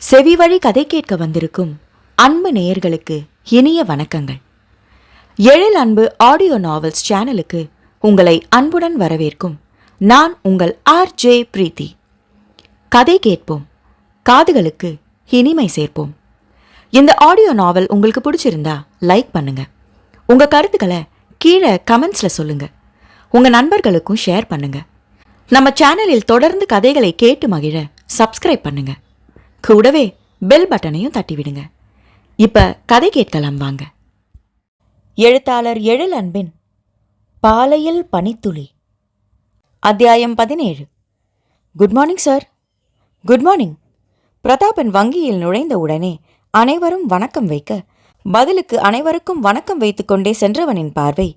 செவிவழி கதை கேட்க வந்திருக்கும் அன்பு நேயர்களுக்கு இனிய வணக்கங்கள். எழில் அன்பு ஆடியோ நாவல்ஸ் சேனலுக்கு உங்களை அன்புடன் வரவேற்கும் நான் உங்கள் RJ பிரீத்தி. கதை கேட்போம், காதுகளுக்கு இனிமை சேர்ப்போம். இந்த ஆடியோ நாவல் உங்களுக்கு பிடிச்சிருந்தா லைக் பண்ணுங்க. உங்க கருத்துக்களை கீழே கமெண்ட்ஸ்ல சொல்லுங்க. உங்க நண்பர்களுக்கும் ஷேர் பண்ணுங்க. நம்ம சேனலில் தொடர்ந்து கதைகளை கேட்டு மகிழ சப்ஸ்கிரைப் பண்ணுங்க. கூடவே பெல் பட்டனையும் தட்டிவிடுங்க. இப்ப கதை கேட்கலாம் வாங்க. எழுத்தாளர் எழில் அன்பின் பாலையில் பனித்துளி, அத்தியாயம் 17. Good morning sir. Good morning. Prathapan வங்கியில் நுழைந்த உடனே அனைவரும் வணக்கம் வைக்க, பதிலுக்கு அனைவருக்கும் வணக்கம் வைத்துக்கொண்டே சென்றவனின் பார்வை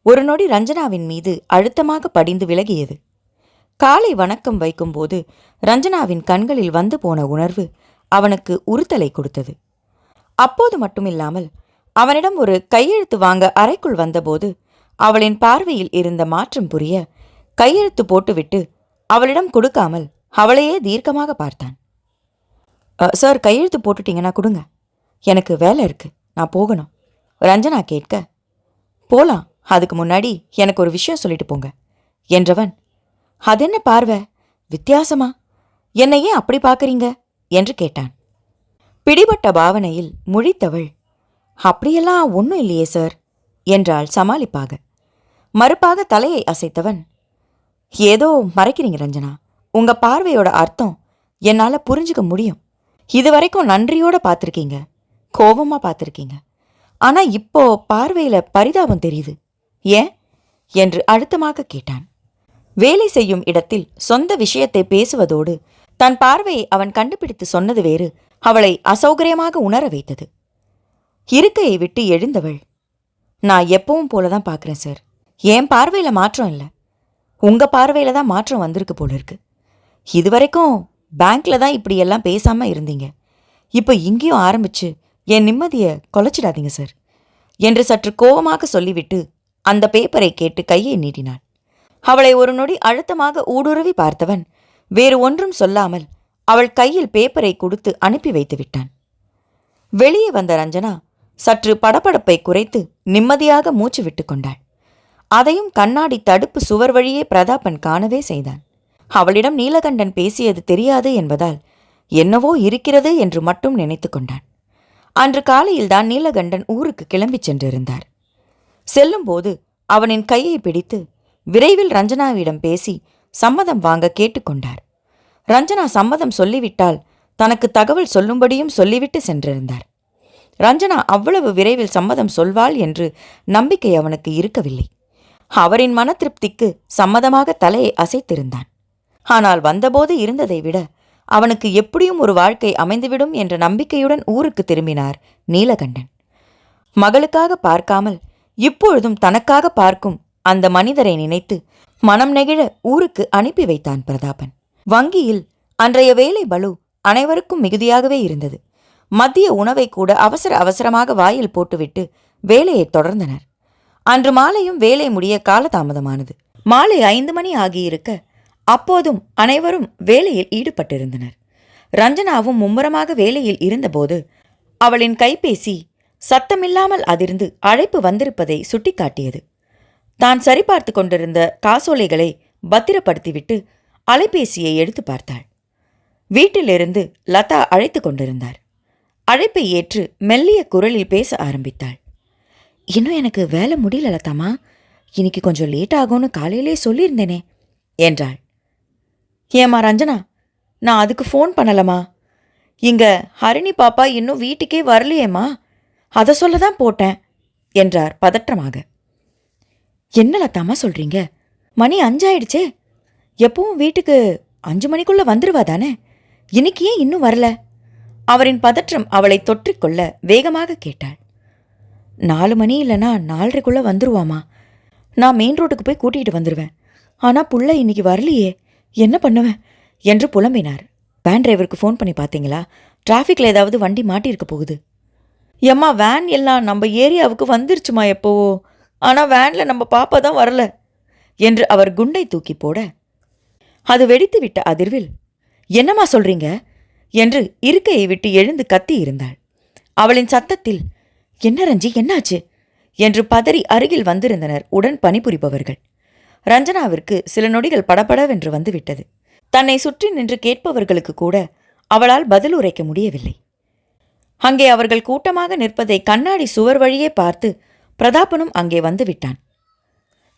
ஒரு நொடி ரஞ்சனாவின் மீது அழுத்தமாக படிந்து விலகியது. காலை வணக்கம் வைக்கும்போது ரஞ்சனாவின் கண்களில் வந்து போன உணர்வு அவனுக்கு உறுத்தலை கொடுத்தது. அப்போது மட்டுமில்லாமல் அவனிடம் ஒரு கையெழுத்து வாங்க அறைக்குள் வந்தபோது அவளின் பார்வையில் இருந்த மாற்றம் புரிய கையெழுத்து போட்டுவிட்டு அவளிடம் கொடுக்காமல் அவளையே தீர்க்கமாக பார்த்தான். சார், கையெழுத்து போட்டுட்டீங்கன்னா கொடுங்க, எனக்கு வேலை இருக்கு, நான் போகணும். ரஞ்சனா கேட்க, போலாம், அதுக்கு முன்னாடி எனக்கு ஒரு விஷயம் சொல்லிட்டு போங்க என்றவன், அதென்ன பார்வை வித்தியாசமா, என்னை ஏன் அப்படி பார்க்குறீங்க என்று கேட்டான். பிடிபட்ட பாவனையில் முழித்தவள், அப்படியெல்லாம் ஒன்றும் இல்லையே சார் என்றாள் சமாளிப்பாக. மறுப்பாக தலையை அசைத்தவன், ஏதோ மறைக்கிறீங்க ரஞ்சனா, உங்க பார்வையோட அர்த்தம் என்னால் புரிஞ்சுக்க முடியும். இதுவரைக்கும் நன்றியோட பார்த்துருக்கீங்க, கோபமாக பார்த்துருக்கீங்க, ஆனால் இப்போ பார்வையில் பரிதாபம் தெரியுது, ஏன் என்று அழுத்தமாக கேட்டான். வேலை செய்யும் இடத்தில் சொந்த விஷயத்தை பேசுவதோடு தன் பார்வையை அவன் கண்டுபிடித்து சொன்னது வேறு அவளை அசௌகரியமாக உணர வைத்தது. இருக்கையை விட்டு எழுந்தவள், நான் எப்பவும் போலதான் பார்க்குறேன் சார், என் பார்வையில் மாற்றம் இல்லை, உங்க பார்வையில தான் மாற்றம் வந்திருக்கு போல இருக்கு. இதுவரைக்கும் பேங்க்ல தான் இப்படியெல்லாம் பேசாம இருந்தீங்க, இப்போ இங்கேயும் ஆரம்பிச்சு என் நிம்மதியை கொலைச்சிடாதீங்க சார் என்று சற்று கோபமாக சொல்லிவிட்டு அந்த பேப்பரை கேட்டு கையை நீட்டினாள். அவளை ஒரு நொடி அழுத்தமாக ஊடுருவி பார்த்தவன் வேறு ஒன்றும் சொல்லாமல் அவள் கையில் பேப்பரை கொடுத்து அனுப்பி வைத்து விட்டான். வெளியே வந்த ரஞ்சனா சற்று படபடப்பை குறைத்து நிம்மதியாக மூச்சு விட்டு கொண்டாள். அதையும் கண்ணாடி தடுப்பு சுவர் வழியே பிரதாபன் காணவே செய்தான். அவளிடம் நீலகண்டன் பேசியது தெரியாது என்பதால் என்னவோ இருக்கிறது என்று மட்டும் நினைத்து கொண்டான். அன்று காலையில்தான் நீலகண்டன் ஊருக்கு கிளம்பிச் சென்றிருந்தார். செல்லும்போது அவனின் கையை பிடித்து விரைவில் ரஞ்சனாவிடம் பேசி சம்மதம் வாங்க கேட்டுக்கொண்டார். ரஞ்சனா சம்மதம் சொல்லிவிட்டால் தனக்கு தகவல் சொல்லும்படியும் சொல்லிவிட்டு சென்றிருந்தார். ரஞ்சனா அவ்வளவு விரைவில் சம்மதம் சொல்வாள் என்று நம்பிக்கை அவனுக்கு இருக்கவில்லை. அவரின் மன திருப்திக்கு சம்மதமாக தலையை அசைத்திருந்தான். ஆனால் வந்தபோது இருந்ததை விட அவனுக்கு எப்படியும் ஒரு வாழ்க்கை அமைந்துவிடும் என்ற நம்பிக்கையுடன் ஊருக்கு திரும்பினார் நீலகண்டன். மகளுக்காக பார்க்காமல் இப்பொழுதும் தனக்காக பார்க்கும் அந்த மனிதரை நினைத்து மனம் நெகிழ ஊருக்கு அனுப்பி வைத்தான் பிரதாபன். வங்கியில் அன்றைய வேலை பளு அனைவருக்கும் மிகுதியாகவே இருந்தது. மதிய உணவை கூட அவசர அவசரமாக வாயில் போட்டுவிட்டு வேலையை தொடர்ந்தனர். அன்று மாலையும் வேலை முடிய காலதாமதமானது. மாலை 5 மணி ஆகியிருக்க அப்போதும் அனைவரும் வேலையில் ஈடுபட்டிருந்தனர். ரஞ்சனாவும் மும்முரமாக வேலையில் இருந்தபோது அவளின் கைபேசி சத்தமில்லாமல் அதிர்ந்து அழைப்பு வந்திருப்பதை சுட்டிக்காட்டியது. தான் சரிபார்த்து கொண்டிருந்த காசோலைகளை பத்திரப்படுத்திவிட்டு அலைபேசியை எடுத்து பார்த்தாள். வீட்டிலிருந்து லதா அழைத்து கொண்டிருந்தார். அழைப்பை ஏற்று மெல்லிய குரலில் பேச ஆரம்பித்தாள். இன்னும் எனக்கு வேலை முடியல லதாமா, இன்னைக்கு கொஞ்சம் லேட் ஆகும்னு காலையிலே சொல்லியிருந்தேனே என்றாள். ஏமா ரஞ்சனா, நான் அதுக்கு ஃபோன் பண்ணலமா, இங்க ஹரிணி பாப்பா இன்னும் வீட்டுக்கே வரலையேம்மா, அதை சொல்லதான் போட்டேன் என்றார் பதற்றமாக. என்ன லதாமா சொல்றீங்க, மணி 5 ஆயிடுச்சே, எப்பவும் வீட்டுக்கு 5 மணிக்குள்ள வந்துருவா தானே, இன்னைக்கு ஏன் இன்னும் வரல? அவரின் பதற்றம் அவளை தொற்றிக்கொள்ள வேகமாக கேட்டாள். 4 மணி இல்லைனா 4:30 வந்துருவாமா, நான் மெயின் ரோட்டுக்கு போய் கூட்டிகிட்டு வந்துடுவேன், ஆனால் புள்ள இன்னைக்கு வரலையே, என்ன பண்ணுவேன் என்று புலம்பினார். வேன் டிரைவருக்கு ஃபோன் பண்ணி பார்த்தீங்களா? டிராஃபிக்கில் ஏதாவது வண்டி மாட்டியிருக்க போகுது. எம்மா, வேன் எல்லாம் நம்ம ஏரியாவுக்கு வந்துருச்சுமா எப்போவோ, ஆனால் வேனில் நம்ம பாப்பா தான் வரல என்று அவர் குண்டை தூக்கி போட அது வெடித்து விட்ட அதிர்வில், என்னம்மா சொல்றீங்க, என்று இருக்கையை விட்டு எழுந்து கத்தி இருந்தாள். அவளின் சத்தத்தில், என்ன ரஞ்சி, என்னாச்சு என்று பதறி அருகில் வந்திருந்தனர் உடன் பணிபுரிபவர்கள். ரஞ்சனாவிற்கு சில நொடிகள் படபடவென்று வந்துவிட்டது. தன்னை சுற்றி நின்று கேட்பவர்களுக்கு கூட அவளால் பதில் உரைக்க முடியவில்லை. அங்கே அவர்கள் கூட்டமாக நிற்பதை கண்ணாடி சுவர் வழியே பார்த்து பிரதாபனும் அங்கே வந்து விட்டான்.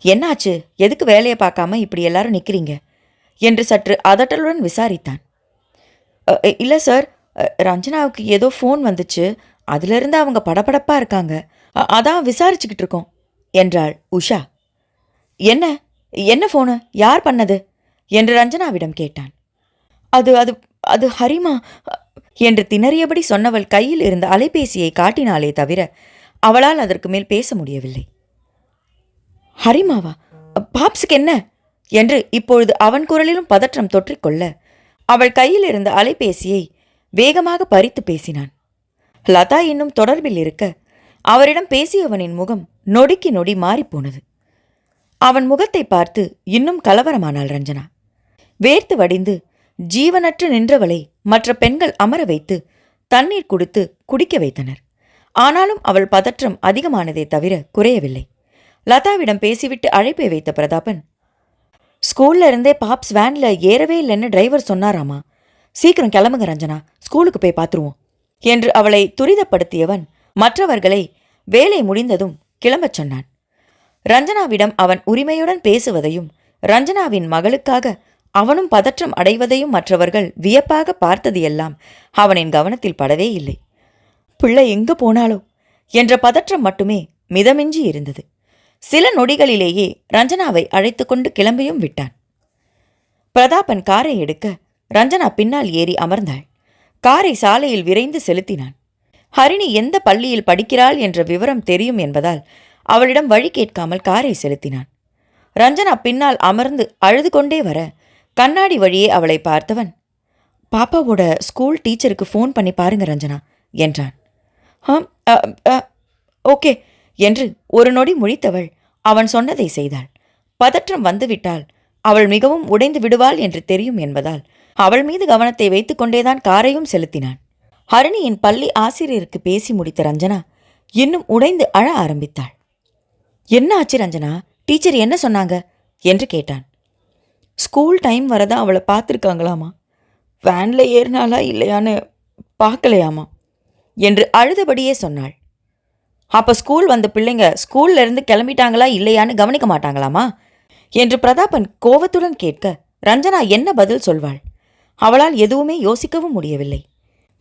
என்னாச்சு, எதுக்கு வேலையை பார்க்காம இப்படி எல்லாரும் நிற்கிறீங்க என்று சற்று அதட்டலுடன் விசாரித்தான். இல்லை சார், ரஞ்சனாவுக்கு ஏதோ ஃபோன் வந்துச்சு, அதிலிருந்து அவங்க படபடப்பாக இருக்காங்க, அதான் விசாரிச்சுக்கிட்டு இருக்கோம் என்றாள் உஷா. என்ன என்ன ஃபோனு, யார் பண்ணது என்று ரஞ்சனாவிடம் கேட்டான். அது அது அது ஹரிமா என்று திணறியபடி சொன்னவள் கையில் இருந்த அலைபேசியை காட்டினாலே தவிர அவளால் அதற்கு மேல் பேச முடியவில்லை. ஹரிமாவா, பாப்ஸுக்கு என்ன என்று இப்பொழுது அவன் குரலிலும் பதற்றம் தொற்றிக்கொள்ள அவள் கையில் இருந்த அலைபேசியை வேகமாக பறித்து பேசினான். லதா இன்னும் தொடர்பில் இருக்க அவரிடம் பேசியவனின் முகம் நொடிக்கு நொடி மாறிப்போனது. அவன் முகத்தை பார்த்து இன்னும் கலவரமானாள் ரஞ்சனா. வேர்த்து வடிந்து ஜீவனற்று நின்றவளை மற்ற பெண்கள் அமர வைத்து தண்ணீர் கொடுத்து குடிக்க வைத்தனர். ஆனாலும் அவள் பதற்றம் அதிகமானதே தவிர குறையவில்லை. லதாவிடம் பேசிவிட்டு அழைப்பை வைத்த பிரதாபன், ஸ்கூல்ல இருந்தே பாப்ஸ் வேன்ல ஏறவே இல்லைன்னு டிரைவர் சொன்னாராமா, சீக்கிரம் கிளம்புங்க ரஞ்சனா, ஸ்கூலுக்கு போய் பார்த்துருவோம் என்று அவளை துரிதப்படுத்தியவன் மற்றவர்களை வேலை முடிந்ததும் கிளம்பச் சொன்னான். ரஞ்சனாவிடம் அவன் உரிமையுடன் பேசுவதையும் ரஞ்சனாவின் மகளுக்காக அவனும் பதற்றம் அடைவதையும் மற்றவர்கள் வியப்பாக பார்த்தது எல்லாம் அவனின் கவனத்தில் படவே இல்லை. பிள்ளை எங்கு போனாலோ என்ற பதற்றம் மட்டுமே மிதமின்றி இருந்தது. சில நொடிகளிலேயே ரஞ்சனாவை அழைத்து கொண்டு கிளம்பியும் விட்டான். பிரதாபன் காரை எடுக்க ரஞ்சனா பின்னால் ஏறி அமர்ந்தாள். காரை சாலையில் விரைந்து செலுத்தினான். ஹரிணி எந்த பள்ளியில் படிக்கிறாள் என்ற விவரம் தெரியும் என்பதால் அவளிடம் வழி கேட்காமல் காரை செலுத்தினான். ரஞ்சனா பின்னால் அமர்ந்து அழுது கொண்டே வர கண்ணாடி வழியே அவளை பார்த்தவன், பாப்பாவோட ஸ்கூல் டீச்சருக்கு ஃபோன் பண்ணி பாருங்க ரஞ்சனா என்றான். ஓகே என்று ஒரு நொடி முழித்தவள் அவன் சொன்னதை செய்தாள். பதற்றம் வந்துவிட்டால் அவள் மிகவும் உடைந்து விடுவாள் என்று தெரியும் என்பதால் அவள் மீது கவனத்தை வைத்துக் கொண்டேதான் காரையும் செலுத்தினான். ஹரிணியின் பள்ளி ஆசிரியருக்கு பேசி முடித்த ரஞ்சனா இன்னும் உடைந்து அழ ஆரம்பித்தாள். என்ன ஆச்சு ரஞ்சனா, டீச்சர் என்ன சொன்னாங்க என்று கேட்டான். ஸ்கூல் டைம் வரதான் அவளை பார்த்துருக்காங்களாமா, வேனில் ஏறினாலா இல்லையான்னு பார்க்கலையாமா என்று அழுதபடியே சொன்னாள். அப்போ ஸ்கூல் வந்த பிள்ளைங்க ஸ்கூல்ல இருந்து கிளம்பிட்டாங்களா இல்லையான்னு கவனிக்க மாட்டாங்களாமா என்று பிரதாபன் கோவத்துடன் கேட்க ரஞ்சனா என்ன பதில் சொல்வாள்? அவளால் எதுவுமே யோசிக்கவும் முடியவில்லை.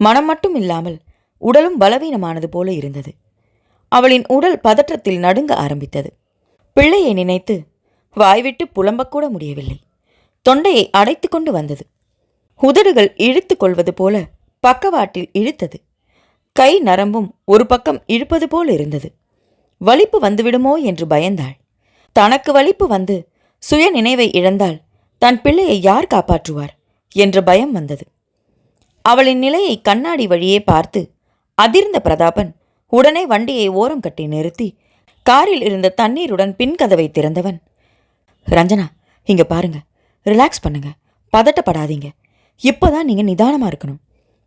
மனம் மட்டும் இல்லாமல் உடலும் பலவீனமானது போல இருந்தது. அவளின் உடல் பதற்றத்தில் நடுங்க ஆரம்பித்தது. பிள்ளையை நினைத்து வாய்விட்டு புலம்பக்கூட முடியவில்லை. தொண்டையை அடைத்து கொண்டு வந்தது. உதடுகள் இழுத்து கொள்வது போல பக்கவாட்டில் இழுத்தது. கை நரம்பும் ஒரு பக்கம் இழுப்பது போல் இருந்தது. வலிப்பு வந்துவிடுமோ என்று பயந்தாள். தனக்கு வலிப்பு வந்து சுய நினைவை இழந்தால் தன் பிள்ளையை யார் காப்பாற்றுவார் என்ற பயம் வந்தது. அவளின் நிலையை கண்ணாடி வழியே பார்த்து அதிர்ந்த பிரதாபன் உடனே வண்டியை ஓரம் கட்டி நிறுத்தி காரில் இருந்த தண்ணீருடன் பின்கதவை திறந்தவன், ரஞ்சனா இங்க பாருங்க, ரிலாக்ஸ் பண்ணுங்க, பதட்டப்படாதீங்க, இப்போதான் நீங்க நிதானமா இருக்கணும்.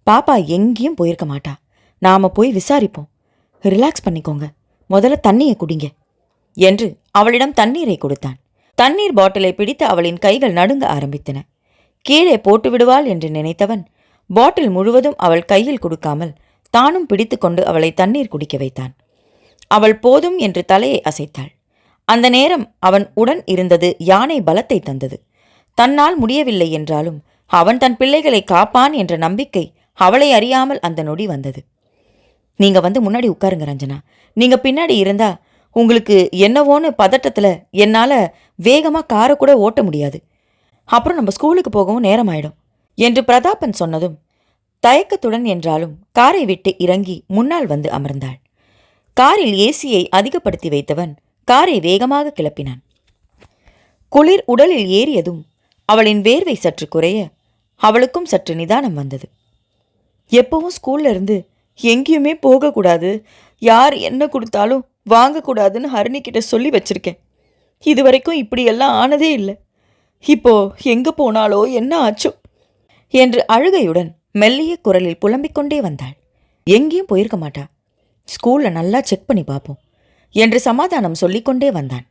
பாப்பா எங்கேயும் போயிருக்க மாட்டா, நாம போய் விசாரிப்போம், ரிலாக்ஸ் பண்ணிக்கோங்க, முதல்ல தண்ணியை குடிங்க என்று அவளிடம் தண்ணீரை கொடுத்தான். தண்ணீர் பாட்டிலை பிடித்து அவளின் கைகள் நடுங்க ஆரம்பித்தன. கீழே போட்டு விடுவாள் என்று நினைத்தவன் பாட்டில் முழுவதும் அவள் கையில் கொடுக்காமல் தானும் பிடித்து கொண்டு அவளை தண்ணீர் குடிக்க வைத்தான். அவள் போதும் என்று தலையை அசைத்தாள். அந்த நேரம் அவன் உடன் இருந்தது யானை பலத்தை தந்தது. தன்னால் முடியவில்லை என்றாலும் அவன் தன் பிள்ளைகளை காப்பான் என்ற நம்பிக்கை அவளை அறியாமல் அந்த நொடி வந்தது. நீங்க வந்து முன்னாடி உட்காருங்க ரஞ்சனா, நீங்க பின்னாடி இருந்தா உங்களுக்கு என்னவோன்னு பதட்டத்துல என்னால வேகமா காரை கூட ஓட்ட முடியாது, அப்புறம் நம்ம ஸ்கூலுக்கு போகவும் நேரமாயிடும் என்று பிரதாபன் சொன்னதும் தயக்கத்துடன் என்றாலும் காரை விட்டு இறங்கி முன்னால் வந்து அமர்ந்தாள். காரில் ஏசியை அதிகப்படுத்தி வைத்தவன் காரை வேகமாக கிளப்பினான். குளிர் உடலில் ஏறியதும் அவளின் வேர்வை சற்று குறைய அவளுக்கும் சற்று நிதானம் வந்தது. எப்பவும் ஸ்கூல்ல இருந்து எங்கேயுமே போகக்கூடாது, யார் என்ன கொடுத்தாலும் வாங்கக்கூடாதுன்னு ஹரிணிக்கிட்ட சொல்லி வச்சிருக்கேன். இதுவரைக்கும் இப்படியெல்லாம் ஆனதே இல்லை. இப்போ எங்க போனாலோ என்ன ஆச்சோ என்று அழுகையுடன் மெல்லிய குரலில் புலம்பிக் கொண்டே வந்தாள். எங்கேயும் போயிருக்க மாட்டா, ஸ்கூலில் நல்லா செக் பண்ணி பார்ப்போம் என்று சமாதானம் சொல்லிக்கொண்டே வந்தான்.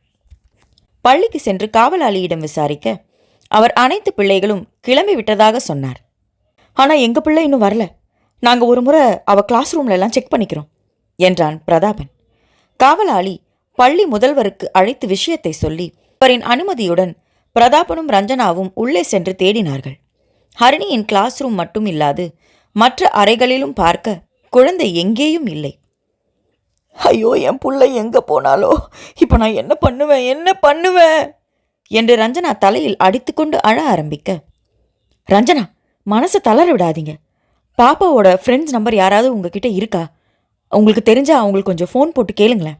பள்ளிக்கு சென்று காவலாளியிடம் விசாரிக்க அவர் அனைத்து பிள்ளைகளும் கிளம்பி விட்டதாக சொன்னார். ஆனால் எங்கள் பிள்ளை இன்னும் வரல, நாங்கள் ஒரு முறை அவள் கிளாஸ் ரூம்லெல்லாம் செக் பண்ணிக்கிறோம் என்றான் பிரதாபன். காவலாளி பள்ளி முதல்வருக்கு அழைத்து விஷயத்தை சொல்லி அவரின் அனுமதியுடன் பிரதாபனும் ரஞ்சனாவும் உள்ளே சென்று தேடினார்கள். ஹரிணியின் கிளாஸ் ரூம் மட்டும் இல்லாது மற்ற அறைகளிலும் பார்க்க குழந்தை எங்கேயும் இல்லை. ஐயோ, என் புள்ளை எங்கே போனாலோ, இப்போ நான் என்ன பண்ணுவேன் என்று ரஞ்சனா தலையில் அடித்துக்கொண்டு அழ ஆரம்பிக்க, ரஞ்சனா மனசை தளர விடாதீங்க. பாப்பாவோட ஃப்ரெண்ட்ஸ் நம்பர் யாராவது உங்ககிட்ட இருக்கா? உங்களுக்கு தெரிஞ்சா அவங்களுக்கு கொஞ்சம் ஃபோன் போட்டு கேளுங்களேன்.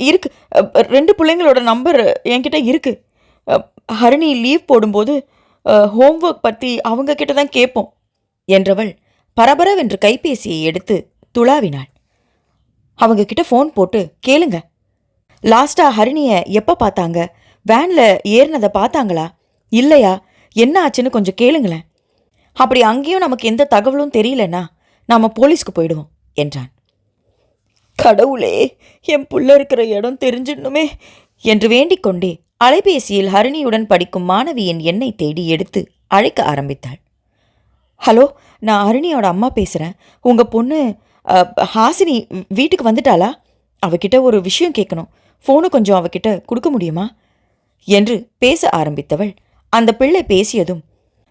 இருக்கு, 2 பிள்ளைங்களோட நம்பர் என்கிட்ட இருக்கு. ஹரிணி லீவ் போடும்போது ஹோம்ஒர்க் பற்றி அவங்க கிட்ட தான் கேட்போம் என்றவள் பரபரவென்று கைபேசியை எடுத்து துளாவினாள். அவங்க கிட்ட ஃபோன் போட்டு கேளுங்க. லாஸ்ட்டாக ஹரிணியை எப்போ பார்த்தாங்க? வேனில் ஏறினதை பார்த்தாங்களா இல்லையா? என்ன ஆச்சுன்னு கொஞ்சம் கேளுங்களேன். அப்படி அங்கேயும் நமக்கு எந்த தகவலும் தெரியலன்னா நாம் போலீஸ்க்கு போயிடுவோம் என்றான். கடவுளே, என் புள்ள இருக்கிற இடம் தெரிஞ்சிடணுமே என்று வேண்டிக் கொண்டே அலைபேசியில் ஹரிணியுடன் படிக்கும் மாணவியின் எண்ணை தேடி எடுத்து அழைக்க ஆரம்பித்தாள். ஹலோ, நான் ஹரிணியோட அம்மா பேசுகிறேன். உங்கள் பொண்ணு ஹாசினி வீட்டுக்கு வந்துட்டாளா? அவகிட்ட ஒரு விஷயம் கேட்கணும். ஃபோனு கொஞ்சம் அவகிட்ட கொடுக்க முடியுமா என்று பேச ஆரம்பித்தவள் அந்த பிள்ளை பேசியதும்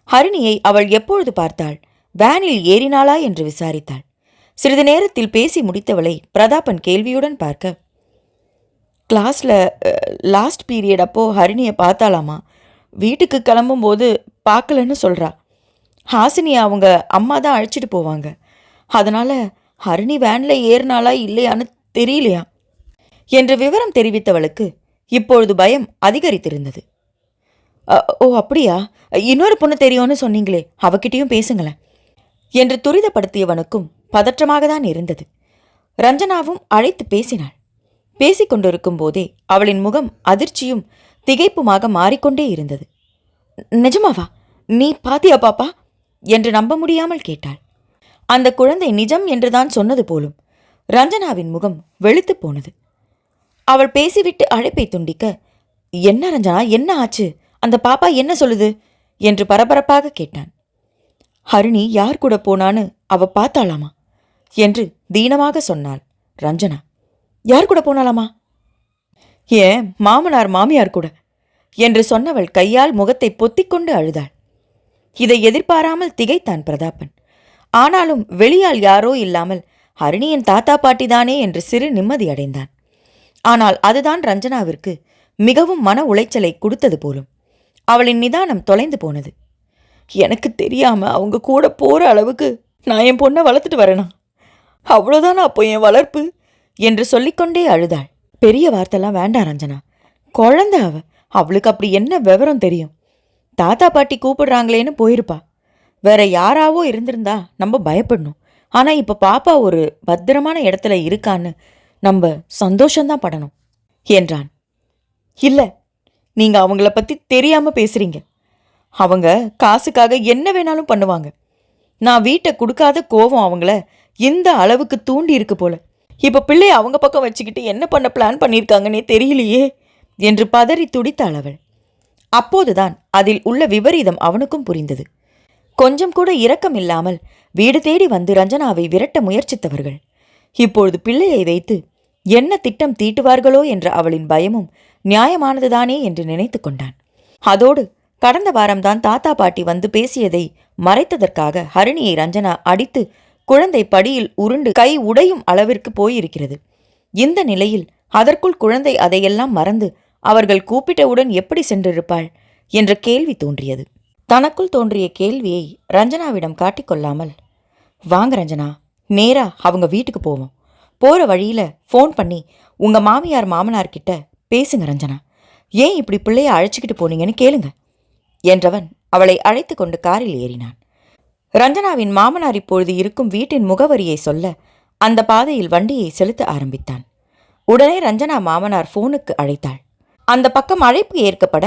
ஹரிணியை அவள் எப்பொழுது பார்த்தாள், வேனில் ஏறினாளா என்று விசாரித்தாள். சிறிது நேரத்தில் பேசி முடித்தவளை பிரதாபன் கேள்வியுடன் பார்க்க, கிளாஸில் லாஸ்ட் பீரியட் அப்போது ஹரிணியை பார்த்தாலாமா, வீட்டுக்கு கிளம்பும்போது பார்க்கலன்னு சொல்கிறா. ஹாசினியை அவங்க அம்மா தான் அழைச்சிட்டு போவாங்க, அதனால் ஹரிணி வேனில் ஏறினாளா இல்லையான்னு தெரியலையா என்று விவரம் தெரிவித்தவளுக்கு இப்பொழுது பயம் அதிகரித்திருந்தது. ஓ அப்படியா, இன்னொரு பொண்ணு தெரியும்னு சொன்னீங்களே, அவகிட்டையும் பேசுங்களேன் என்று துரிதப்படுத்தியவனுக்கும் பதற்றமாக தான் இருந்தது. ரஞ்சனாவும் அழைத்து பேசினாள். பேசிக்கொண்டிருக்கும் போதே அவளின் முகம் அதிர்ச்சியும் திகைப்புமாக மாறிக்கொண்டே இருந்தது. நிஜமாவா? நீ பாத்தியா பாப்பா என்று நம்ப முடியாமல் கேட்டாள். அந்த குழந்தை நிஜம் என்றுதான் சொன்னது போலும். ரஞ்சனாவின் முகம் வெளுத்து போனது. அவள் பேசிவிட்டு அழைப்பை துண்டிக்க, என்ன ரஞ்சனா, என்ன ஆச்சு? அந்த பாப்பா என்ன சொல்லுது என்று பரபரப்பாக கேட்டான். ஹரிணி யார் கூட போனான்னு அவ பார்த்தாளாமா என்று தீனமாக சொன்னாள் ரஞ்சனா. யார் கூட போனாலாமா? ஏன் மாமனார் மாமியார் கூட என்று சொன்னவள் கையால் முகத்தை பொத்திக்கொண்டு அழுதாள். இதை எதிர்பாராமல் திகைத்தான் பிரதாபன். ஆனாலும் வெளியால் யாரோ இல்லாமல் ஹரிணியின் தாத்தா பாட்டிதானே என்று சிறு நிம்மதி அடைந்தான். ஆனால் அதுதான் ரஞ்சனாவிற்கு மிகவும் மன உளைச்சலை கொடுத்தது போலும். அவளின் நிதானம் தொலைந்து போனது. எனக்கு தெரியாம அவங்க கூட போற அளவுக்கு நான் என் பொண்ணை வளர்த்துட்டு வரேனா? அவ்வளோதானா அப்போ என் வளர்ப்பு என்று சொல்லிக்கொண்டே அழுதாள். பெரிய வார்த்தைலாம் வேண்டாம் ரஞ்சனா, குழந்தை அவளுக்கு அப்படி என்ன விவரம் தெரியும்? தாத்தா பாட்டி கூப்பிடுறாங்களேன்னு போயிருப்பா. வேற யாராவோ இருந்திருந்தா நம்ம பயப்படணும். ஆனா இப்ப பாப்பா ஒரு பத்திரமான இடத்துல இருக்கான்னு நம்ம சந்தோஷம்தான் படணும் என்றான். இல்ல, நீங்க அவங்கள பத்தி தெரியாம பேசுறீங்க. அவங்க காசுக்காக என்ன வேணாலும் பண்ணுவாங்க. நான் வீட்டை கொடுக்காத கோபம் அவங்கள இந்த அளவுக்கு தூண்டி இருக்கு போல. இப்ப பிள்ளை அவங்க பக்கம் வச்சுக்கிட்டு என்ன பண்ண பிளான் பண்ணியிருக்காங்கன்னே தெரியலையே என்று பதறி துடித்தாள் அவள். அப்போதுதான் அதில் உள்ள விபரீதம் அவனுக்கும் புரிந்தது. கொஞ்சம் கூட இரக்கம் இல்லாமல் வீடு தேடி வந்து ரஞ்சனாவை விரட்ட முயற்சித்தவர்கள் இப்பொழுது பிள்ளையை வைத்து என்ன திட்டம் தீட்டுவார்களோ என்ற அவளின் பயமும் நியாயமானதுதானே என்று நினைத்து கொண்டான். அதோடு கடந்த வாரம்தான் தாத்தா பாட்டி வந்து பேசியதை மறைத்ததற்காக ஹரிணியை ரஞ்சனா அடித்து குழந்தை படியில் உருண்டு கை உடையும் அளவிற்கு போயிருக்கிறது. இந்த நிலையில் அதற்குள் குழந்தை அதையெல்லாம் மறந்து அவர்கள் கூப்பிட்டவுடன் எப்படி சென்றிருப்பாள் என்ற கேள்வி தோன்றியது. தனக்குள் தோன்றிய கேள்வியை ரஞ்சனாவிடம் காட்டிக்கொள்ளாமல், வாங்க ரஞ்சனா, நேரா அவங்க வீட்டுக்கு போவோம். போற வழியில ஃபோன் பண்ணி உங்க மாமியார் மாமனார்கிட்ட பேசுங்க ரஞ்சனா. ஏன் இப்படி பிள்ளைய அழைச்சிக்கிட்டு போனீங்கன்னு கேளுங்க என்றவன் அவளை அழைத்து கொண்டு காரில் ஏறினான். ரஞ்சனாவின் மாமனார் இப்பொழுது இருக்கும் வீட்டின் முகவரியை சொல்ல அந்த பாதையில் வண்டியை செலுத்த ஆரம்பித்தான். உடனே ரஞ்சனா மாமனார் ஃபோனுக்கு அழைத்தாள். அந்த பக்கம் அழைப்பு ஏற்கப்பட,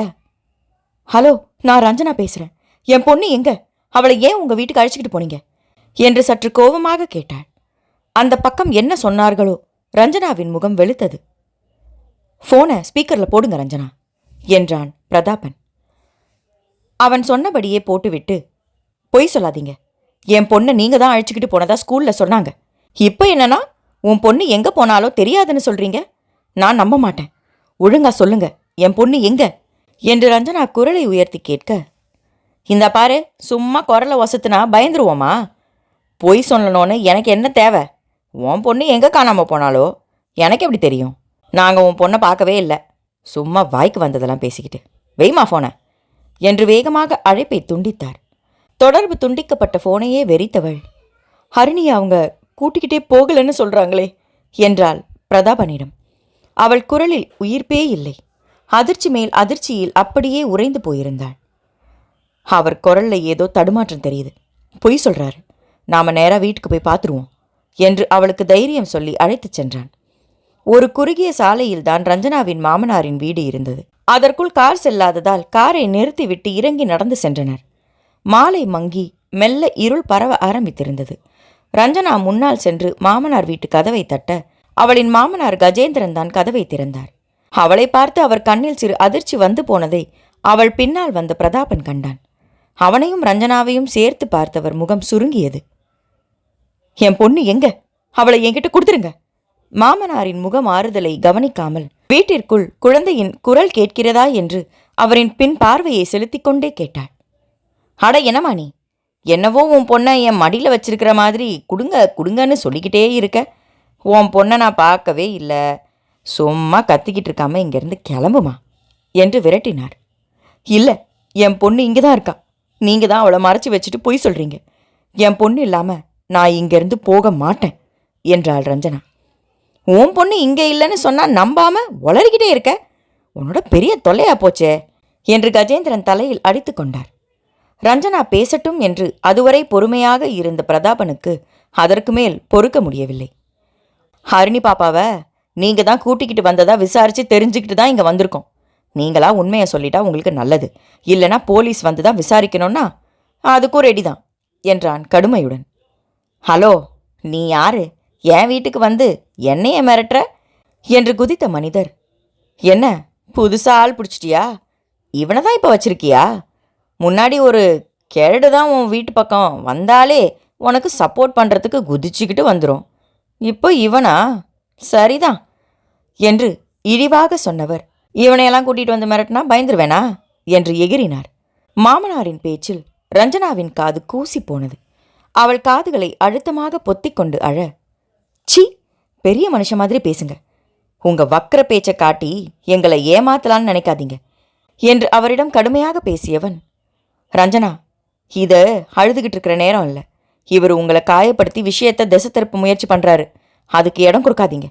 ஹலோ, நான் ரஞ்சனா பேசுறேன். என் பொண்ணு எங்க? அவளை ஏன் உங்க வீட்டுக்கு அழைச்சிக்கிட்டு போனீங்க என்று சற்று கோபமாக கேட்டாள். அந்த பக்கம் என்ன சொன்னார்களோ ரஞ்சனாவின் முகம் வெளுத்தது. போனை ஸ்பீக்கர்ல போடுங்க ரஞ்சனா என்றான் பிரதாபன். அவன் சொன்னபடியே போட்டுவிட்டு, பொய் சொல்லாதீங்க, என் பொண்ணை நீங்க தான் அழைச்சிக்கிட்டு போனதா ஸ்கூல்ல சொன்னாங்க. இப்போ என்னன்னா உன் பொண்ணு எங்க போனாலோ தெரியாதுன்னு சொல்றீங்க. நான் நம்ப மாட்டேன். ஒழுங்கா சொல்லுங்க, என் பொண்ணு எங்க என்று ரஞ்சனா குரலை உயர்த்தி கேட்க, இந்த பாரு, சும்மா குரலை வசத்துனா பயந்துருவோமா? பொய் சொல்லணும்னு எனக்கு என்ன தேவை? உன் பொண்ணு எங்கே காணாமல் போனாலோ எனக்கு எப்படி தெரியும்? நாங்கள் உன் பொண்ணை பார்க்கவே இல்லை. சும்மா வாய்க்கு வந்ததெல்லாம் பேசிக்கிட்டு வெய்மா ஃபோனை என்று வேகமாக அழைப்பை துண்டித்தார். தொடர்பு துண்டிக்கப்பட்ட ஃபோனையே வெறித்தவள், ஹரிணியை அவங்க கூட்டிக்கிட்டே போகலன்னு சொல்கிறாங்களே என்றாள் பிரதாபனிடம். அவள் குரலில் உயிர்ப்பே இல்லை. அதிர்ச்சி மேல் அதிர்ச்சியில் அப்படியே உறைந்து போயிருந்தாள். அவர் குரல்ல ஏதோ தடுமாற்றம் தெரியுது. பொய் சொல்றாரு, நாம நேரா வீட்டுக்கு போய் பார்த்துருவோம் என்று அவளுக்கு தைரியம் சொல்லி அழைத்துச் சென்றான். ஒரு குறுகிய சாலையில்தான் ரஞ்சனாவின் மாமனாரின் வீடு இருந்தது. அதற்குள் கார் செல்லாததால் காரை நிறுத்திவிட்டு இறங்கி நடந்து சென்றனர். மாலை மங்கி மெல்ல இருள் பரவ ஆரம்பித்திருந்தது. ரஞ்சனா முன்னால் சென்று மாமனார் வீட்டு கதவை தட்ட அவளின் மாமனார் கஜேந்திரன் தான் கதவை திறந்தார். அவளை பார்த்து அவர் கண்ணில் சிறு அதிர்ச்சி வந்து போனதை அவள் பின்னால் வந்த பிரதாபன் கண்டான். அவனையும் ரஞ்சனாவையும் சேர்த்து பார்த்தவர் முகம் சுருங்கியது. என் பொண்ணு எங்க? அவளை என்கிட்ட கொடுத்துருங்க. மாமனாரின் முகம் ஆறுதலை கவனிக்காமல் வீட்டிற்குள் குழந்தையின் குரல் கேட்கிறதா என்று அவரின் பின் பார்வையை செலுத்திக் கொண்டே கேட்டாள். அட என்னம்மா நீ? என்னவோ உன் பொண்ணை என் மடியில் வச்சிருக்கிற மாதிரி குடுங்க குடுங்கன்னு சொல்லிக்கிட்டே இருக்க. உன் பொண்ணை நான் பார்க்கவே இல்லை. சும்மா கத்திக்கிட்டு இருக்காம இங்கேருந்து கிளம்புமா என்று விரட்டினார். இல்லை, என் பொண்ணு இங்கே தான் இருக்கா. நீங்கள் தான் அவளை மறைச்சி வச்சுட்டு பொய் சொல்கிறீங்க. என் பொண்ணு இல்லாமல் நான் இங்கேருந்து போக மாட்டேன் என்றாள் ரஞ்சனா. உன் பொண்ணு இங்கே இல்லைன்னு சொன்னால் நம்பாமல் உளறிக்கிட்டே இருக்க. உன்னோட பெரிய தொல்லையா போச்சே என்று கஜேந்திரன் தலையில் அடித்து கொண்டார். ரஞ்சனா பேசட்டும் என்று அதுவரை பொறுமையாக இருந்த பிரதாபனுக்கு அதற்கு மேல் பொறுக்க முடியவில்லை. ஹரிணி பாப்பாவை நீங்கள் தான் கூட்டிக்கிட்டு வந்ததா விசாரித்து தெரிஞ்சுக்கிட்டு தான் இங்கே வந்திருக்கோம். நீங்களா உண்மையை சொல்லிட்டா உங்களுக்கு நல்லது. இல்லைனா போலீஸ் வந்து தான் விசாரிக்கணும்னா அதுக்கும் ரெடி தான் என்றான் கடுமையுடன். ஹலோ, நீ யாரு? என் வீட்டுக்கு வந்து என்னைய மிரட்டுற என்று குதித்த மனிதர், என்ன புதுசா ஆள் பிடிச்சிட்டியா? இவனை தான் இப்போ வச்சிருக்கியா? முன்னாடி ஒரு கேரடு தான் உன் வீட்டு பக்கம் வந்தாலே உனக்கு சப்போர்ட் பண்ணுறதுக்கு குதிச்சுக்கிட்டு வந்துடும். இப்போ இவனா? சரிதான் என்று இழிவாக சொன்னவர், இவனையெல்லாம் கூட்டிகிட்டு வந்து மிரட்டினா பயந்துருவேனா என்று எகிரினார். மாமனாரின் பேச்சில் ரஞ்சனாவின் காது கூசி போனது. அவள் காதுகளை அழுத்தமாக பொத்திக் கொண்டு அழ, சி, பெரிய மனுஷ மாதிரி பேசுங்க. உங்க வக்கர பேச்சை காட்டி எங்களை ஏமாத்தலான்னு நினைக்காதீங்க என்று அவரிடம் கடுமையாக பேசியவன், ரஞ்சனா, இது அழுதுகிட்டு இருக்கிற நேரம் இல்லை. இவர் உங்களை காயப்படுத்தி விஷயத்தை திசை திருப்ப முயற்சி பண்ணுறாரு. அதுக்கு இடம் கொடுக்காதீங்க.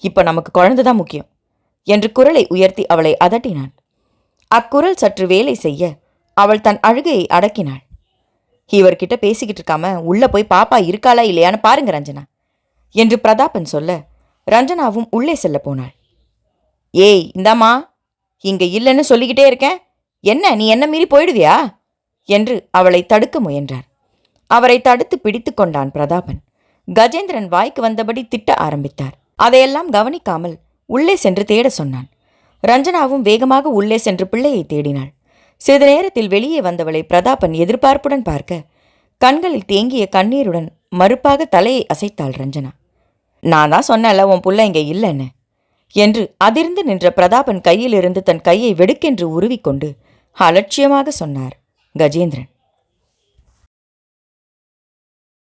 இப்போ நமக்கு குழந்தை தான் முக்கியம் என்று குரலை உயர்த்தி அவளை அதட்டினான். அக்குரல் சற்று வேலை செய்ய அவள் தன் அழுகையை அடக்கினாள். இவர்கிட்ட பேசிக்கிட்டு இருக்காம உள்ள போய் பாப்பா இருக்காளா இல்லையான்னு பாருங்க ரஞ்சனா என்று பிரதாபன் சொல்ல ரஞ்சனாவும் உள்ளே செல்ல போனாள். ஏய் இந்தாம்மா, இங்க இல்லைன்னு சொல்லிக்கிட்டே இருக்கேன். என்ன நீ என்ன மீறி போயிடுவியா என்று அவளை தடுக்க முயன்றார். அவரை தடுத்து பிடித்து கொண்டான் பிரதாபன். கஜேந்திரன் வாய்க்கு வந்தபடி திட்ட ஆரம்பித்தார். அதையெல்லாம் கவனிக்காமல் உள்ளே சென்று தேட சொன்னான். ரஞ்சனாவும் வேகமாக உள்ளே சென்று பிள்ளையை தேடினாள். சிறிது நேரத்தில் வெளியே வந்தவளை பிரதாபன் எதிர்பார்ப்புடன் பார்க்க கண்களில் தேங்கிய கண்ணீருடன் மறுப்பாக தலையை அசைத்தாள் ரஞ்சனா. நான் தான் சொன்னல உன் புள்ள இங்கே இல்லைன்னு என்று அதிர்ந்து நின்ற பிரதாபன் கையிலிருந்து தன் கையை வெடுக்கென்று உருவிக்கொண்டு அலட்சியமாக சொன்னார் கஜேந்திரன்.